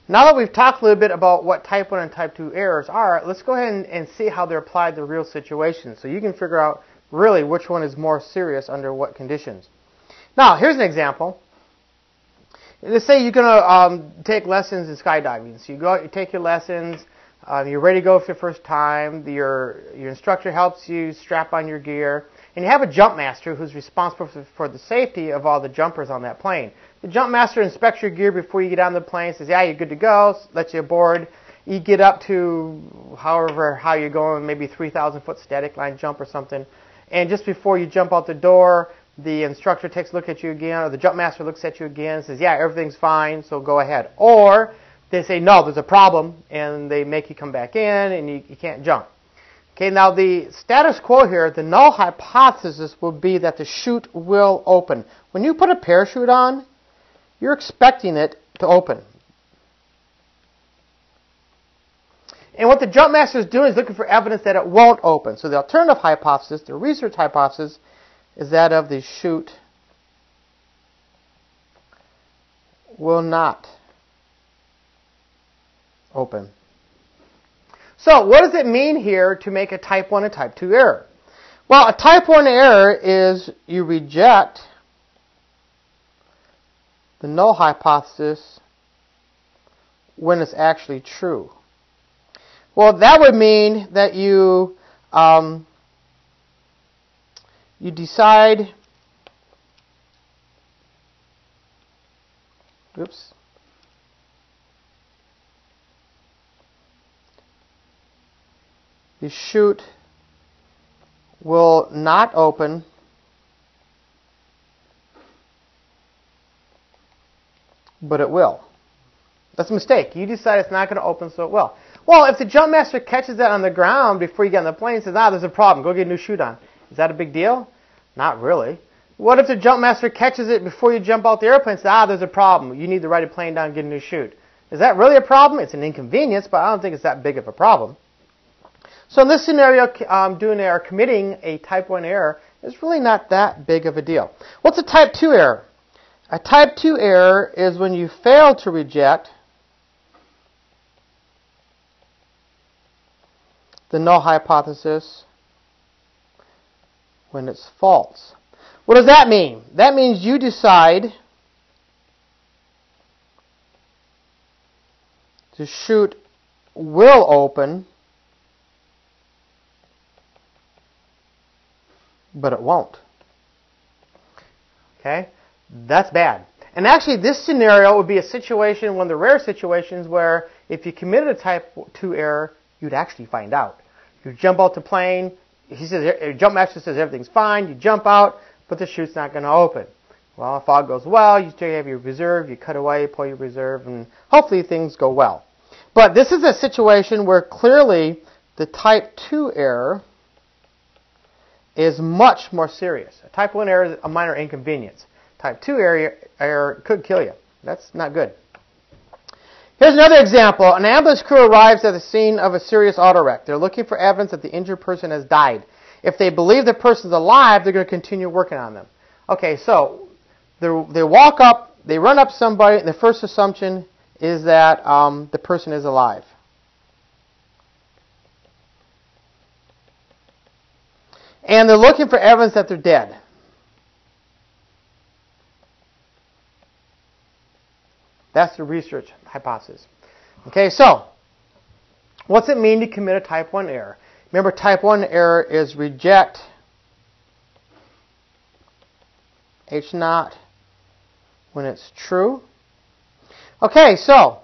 Now that we've talked a little bit about what type 1 and type 2 errors are, let's go ahead and see how they're applied to real situations so you can figure out really which one is more serious under what conditions. Now, here's an example. Let's say you're going to take lessons in skydiving. So you go out, you take your lessons, you're ready to go for the first time, your instructor helps you strap on your gear, and you have a jump master who's responsible for the safety of all the jumpers on that plane. The jump master inspects your gear before you get on the plane, says, yeah, you're good to go, lets you aboard. You get up to how you're going, maybe 3,000 foot static line jump or something, and just before you jump out the door, the instructor takes a look at you again, or the jump master looks at you again and says, yeah, everything's fine, so go ahead. Or they say, no, there's a problem, and they make you come back in, and you can't jump. Okay, now the status quo here, the null hypothesis will be that the chute will open. When you put a parachute on, you're expecting it to open. And what the jump master is doing is looking for evidence that it won't open. So the alternative hypothesis, the research hypothesis, is that of the chute will not open. So what does it mean here to make a type 1 and type 2 error? Well, a type 1 error is you reject the null hypothesis when it's actually true. Well, that would mean that you decide, the chute will not open but it will. That's a mistake. You decide it's not going to open, so it will. Well, if the jump master catches that on the ground before you get on the plane and says, there's a problem, go get a new chute on. Is that a big deal? Not really. What if the jump master catches it before you jump out the airplane and says, there's a problem, you need to write a plane down and get a new chute? Is that really a problem? It's an inconvenience, but I don't think it's that big of a problem. So in this scenario, committing a type 1 error is really not that big of a deal. What's a type 2 error? A type 2 error is when you fail to reject the null hypothesis when it's false. What does that mean? That means you decide the chute will open, but it won't. Okay? That's bad. And actually, this scenario would be a situation, one of the rare situations, where if you committed a type 2 error, you'd actually find out. You jump out the plane, jump master says everything's fine, you jump out, but the chute's not going to open. Well, if all goes well, you still have your reserve, you cut away, pull your reserve, and hopefully things go well. But this is a situation where clearly the type 2 error is much more serious. A type 1 error is a minor inconvenience. Type 2 error could kill you. That's not good. Here's another example. An ambulance crew arrives at the scene of a serious auto wreck. They're looking for evidence that the injured person has died. If they believe the person's alive, they're going to continue working on them. Okay, so they walk up, they run up somebody, and the first assumption is that the person is alive. And they're looking for evidence that they're dead. That's the research hypothesis. Okay, so what's it mean to commit a type 1 error? Remember, type 1 error is reject H0 when it's true. Okay, so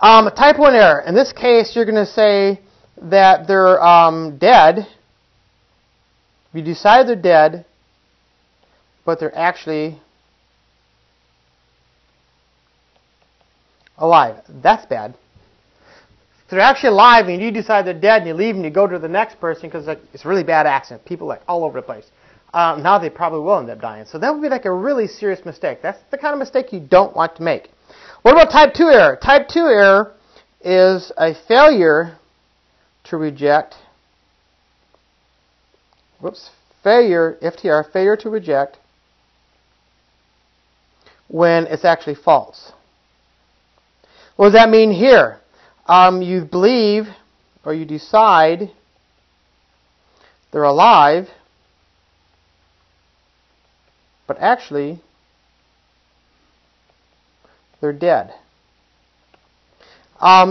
type 1 error. In this case, you're going to say that they're dead. You decide they're dead, but they're actually alive. That's bad. If they're actually alive and you decide they're dead and you leave and you go to the next person because it's a really bad accident, people all over the place, now they probably will end up dying. So that would be like a really serious mistake. That's the kind of mistake you don't want to make. What about type 2 error? Type 2 error is a failure to reject, FTR, failure to reject when it's actually false. What does that mean here? You believe or you decide they're alive, but actually they're dead.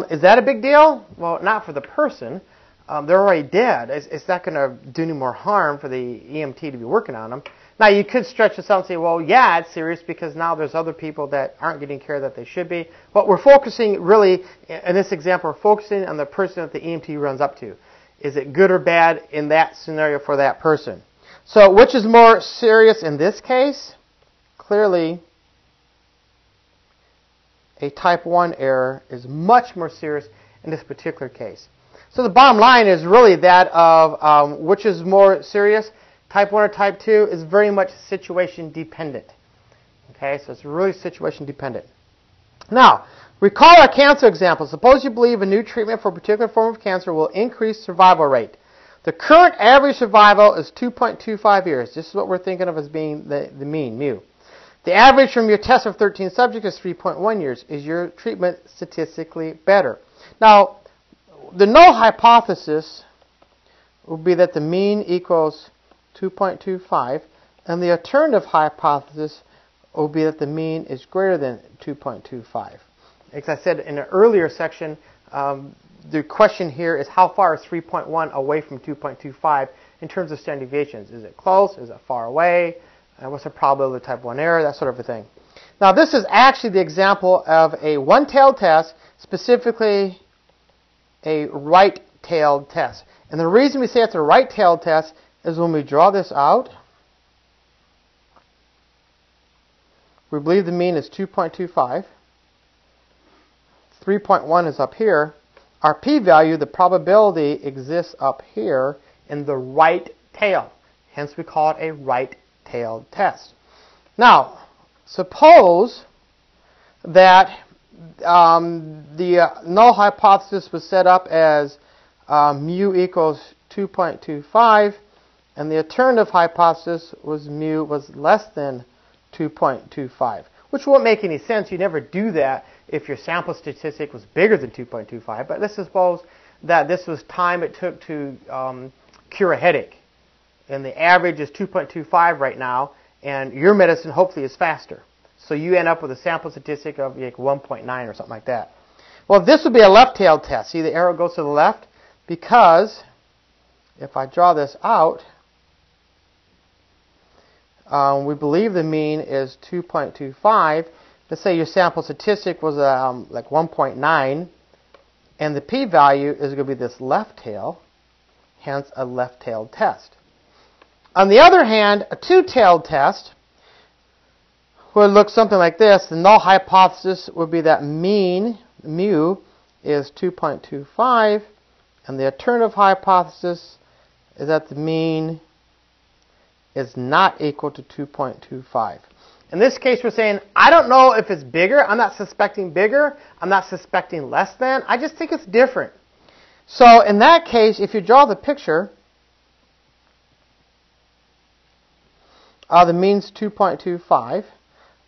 Is that a big deal? Well, not for the person. They're already dead. It's not going to do any more harm for the EMT to be working on them. Now, you could stretch this out and say, well, yeah, it's serious because now there's other people that aren't getting care that they should be. But we're focusing really, in this example, we're focusing on the person that the EMT runs up to. Is it good or bad in that scenario for that person? So which is more serious in this case? Clearly, a type 1 error is much more serious in this particular case. So the bottom line is really that of which is more serious, type 1 or type 2, is very much situation dependent. Okay, so it's really situation dependent. Now, recall our cancer example. Suppose you believe a new treatment for a particular form of cancer will increase survival rate. The current average survival is 2.25 years. This is what we're thinking of as being the mean, mu. The average from your test of 13 subjects is 3.1 years. Is your treatment statistically better? Now, the null hypothesis would be that the mean equals 2.25, and the alternative hypothesis will be that the mean is greater than 2.25. As I said in an earlier section, the question here is how far is 3.1 away from 2.25 in terms of standard deviations? Is it close? Is it far away? What's the probability of type 1 error? That sort of a thing. Now, this is actually the example of a one-tailed test, specifically a right-tailed test. And the reason we say it's a right-tailed test is when we draw this out, we believe the mean is 2.25. 3.1 is up here. Our p-value, the probability, exists up here in the right tail. Hence, we call it a right-tailed test. Now, suppose that the null hypothesis was set up as mu equals 2.25, and the alternative hypothesis was mu was less than 2.25, which won't make any sense. You never do that if your sample statistic was bigger than 2.25. But let's suppose that this was time it took to cure a headache, and the average is 2.25 right now, and your medicine hopefully is faster. So you end up with a sample statistic of like 1.9 or something like that. Well, this would be a left-tailed test. See, the arrow goes to the left because if I draw this out, we believe the mean is 2.25. Let's say your sample statistic was like 1.9, and the p-value is going to be this left tail, hence a left-tailed test. On the other hand, a two-tailed test would look something like this. The null hypothesis would be that mean, mu, is 2.25, and the alternative hypothesis is that the mean is not equal to 2.25. In this case, we're saying, I don't know if it's bigger. I'm not suspecting bigger. I'm not suspecting less than. I just think it's different. So in that case, if you draw the picture, the mean's 2.25.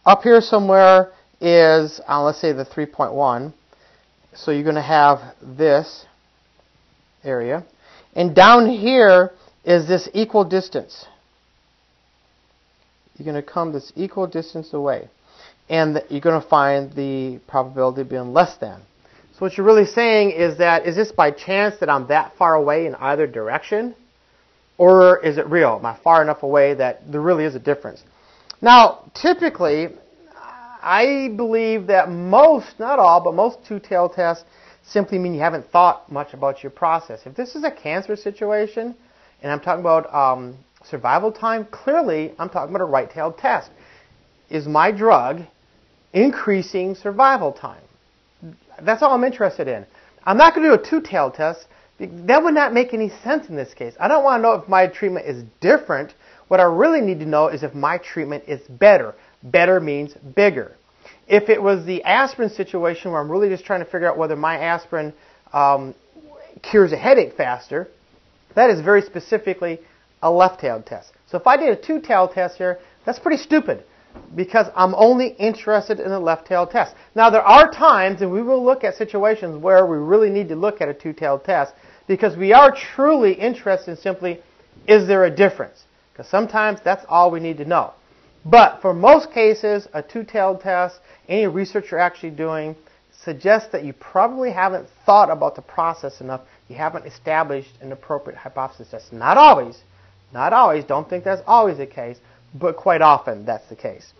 Up here somewhere is, let's say, the 3.1. So you're going to have this area. And down here is this equal distance. You're going to come this equal distance away. And you're going to find the probability being less than. So what you're really saying is that, is this by chance that I'm that far away in either direction? Or is it real? Am I far enough away that there really is a difference? Now, typically, I believe that most, not all, but most two-tailed tests simply mean you haven't thought much about your process. If this is a cancer situation, and I'm talking about survival time, clearly I'm talking about a right-tailed test. Is my drug increasing survival time? That's all I'm interested in. I'm not going to do a two-tailed test. That would not make any sense in this case. I don't want to know if my treatment is different. What I really need to know is if my treatment is better. Better means bigger. If it was the aspirin situation where I'm really just trying to figure out whether my aspirin cures a headache faster, that is very specifically a left-tailed test. So if I did a two-tailed test here, that's pretty stupid. because I'm only interested in the left-tailed test. Now, there are times, and we will look at situations where we really need to look at a two-tailed test because we are truly interested in simply, is there a difference? Because sometimes that's all we need to know. But for most cases, a two-tailed test, any research you're actually doing, suggests that you probably haven't thought about the process enough. You haven't established an appropriate hypothesis test. Not always. Not always. Don't think that's always the case. But quite often, that's the case.